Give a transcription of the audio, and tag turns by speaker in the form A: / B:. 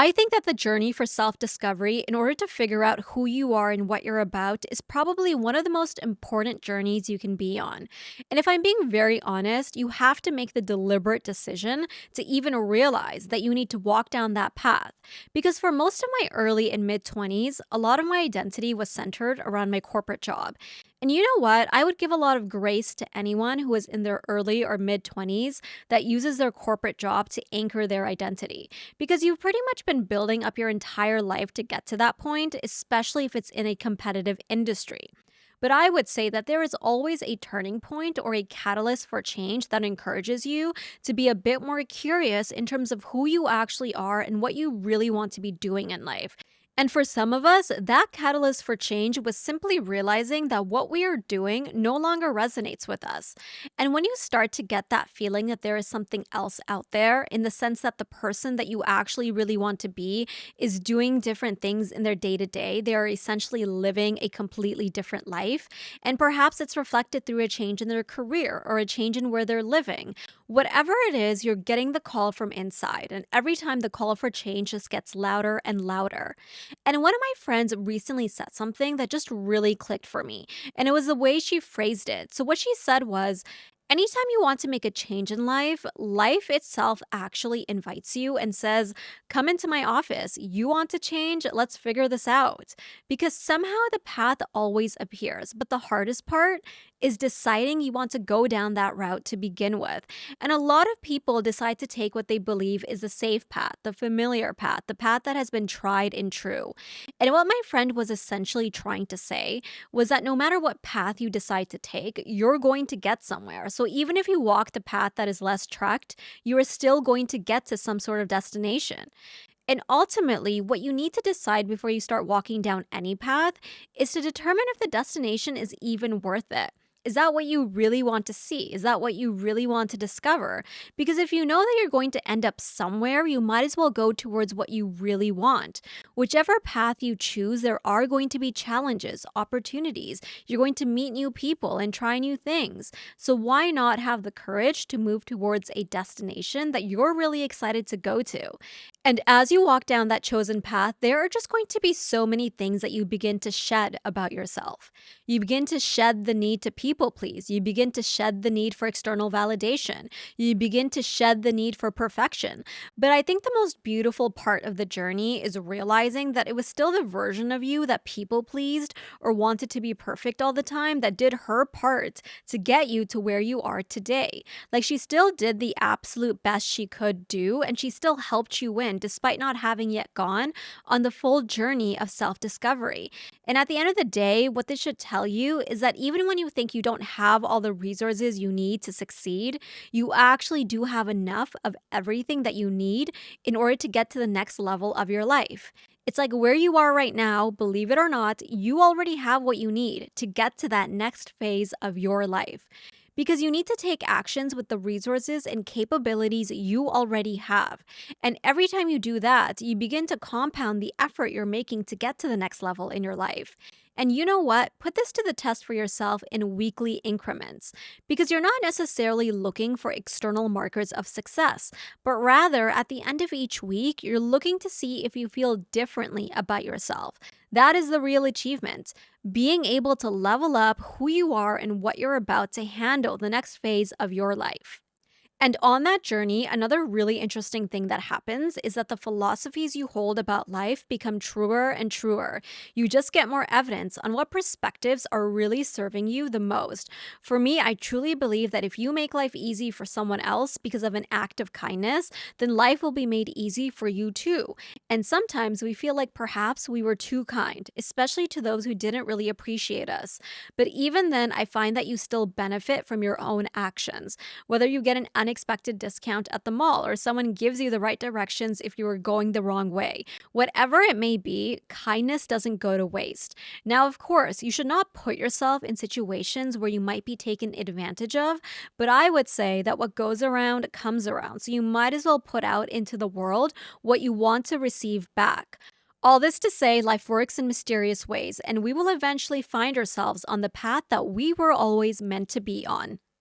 A: I think that the journey for self discovery, in order to figure out who you are and what you're about, is probably one of the most important journeys you can be on. And if I'm being very honest, you have to make the deliberate decision to even realize that you need to walk down that path. Because for most of my early and mid 20s, a lot of my identity was centered around my corporate job. And you know what? I would give a lot of grace to anyone who is in their early or mid 20s that uses their corporate job to anchor their identity because you've pretty much been building up your entire life to get to that point, especially if it's in a competitive industry. But I would say that there is always a turning point or a catalyst for change that encourages you to be a bit more curious in terms of who you actually are and what you really want to be doing in life. And for some of us, that catalyst for change was simply realizing that what we are doing no longer resonates with us. And when you start to get that feeling that there is something else out there, in the sense that the person that you actually really want to be is doing different things in their day to day, they are essentially living a completely different life. And perhaps it's reflected through a change in their career or a change in where they're living. Whatever it is, you're getting the call from inside. And every time the call for change just gets louder and louder. And one of my friends recently said something that just really clicked for me, and it was the way she phrased it. So, what she said was, anytime you want to make a change in life, life itself actually invites you and says, come into my office. You want to change? Let's figure this out. Because somehow the path always appears. But the hardest part is deciding you want to go down that route to begin with. And a lot of people decide to take what they believe is the safe path, the familiar path, the path that has been tried and true. And what my friend was essentially trying to say was that no matter what path you decide to take, you're going to get somewhere. So even if you walk the path that is less tracked, you are still going to get to some sort of destination. And ultimately, what you need to decide before you start walking down any path is to determine if the destination is even worth it. Is that what you really want to see? Is that what you really want to discover? Because if you know that you're going to end up somewhere, you might as well go towards what you really want. Whichever path you choose, there are going to be challenges, opportunities. You're going to meet new people and try new things. So why not have the courage to move towards a destination that you're really excited to go to? And as you walk down that chosen path, there are just going to be so many things that you begin to shed about yourself. You begin to shed the need to people please. You begin to shed the need for external validation. You begin to shed the need for perfection. But I think the most beautiful part of the journey is realizing that it was still the version of you that people pleased or wanted to be perfect all the time that did her part to get you to where you are today. Like she still did the absolute best she could do, and she still helped you win despite not having yet gone on the full journey of self discovery. And at the end of the day, what this should tell you is that even when you think you don't have all the resources you need to succeed, you actually do have enough of everything that you need in order to get to the next level of your life. It's like where you are right now, believe it or not, you already have what you need to get to that next phase of your life. Because you need to take actions with the resources and capabilities you already have. And every time you do that, you begin to compound the effort you're making to get to the next level in your life. And you know what? Put this to the test for yourself in weekly increments because you're not necessarily looking for external markers of success, but rather at the end of each week, you're looking to see if you feel differently about yourself. That is the real achievement. Being able to level up who you are and what you're about to handle the next phase of your life. And on that journey, another really interesting thing that happens is that the philosophies you hold about life become truer and truer. You just get more evidence on what perspectives are really serving you the most. For me, I truly believe that if you make life easy for someone else because of an act of kindness, then life will be made easy for you too. And sometimes we feel like perhaps we were too kind, especially to those who didn't really appreciate us. But even then, I find that you still benefit from your own actions. Whether you get an unexpected discount at the mall or someone gives you the right directions if you were going the wrong way. Whatever it may be, kindness doesn't go to waste. Now, of course, you should not put yourself in situations where you might be taken advantage of, but I would say that what goes around comes around. So you might as well put out into the world what you want to receive back. All this to say, life works in mysterious ways, and we will eventually find ourselves on the path that we were always meant to be on.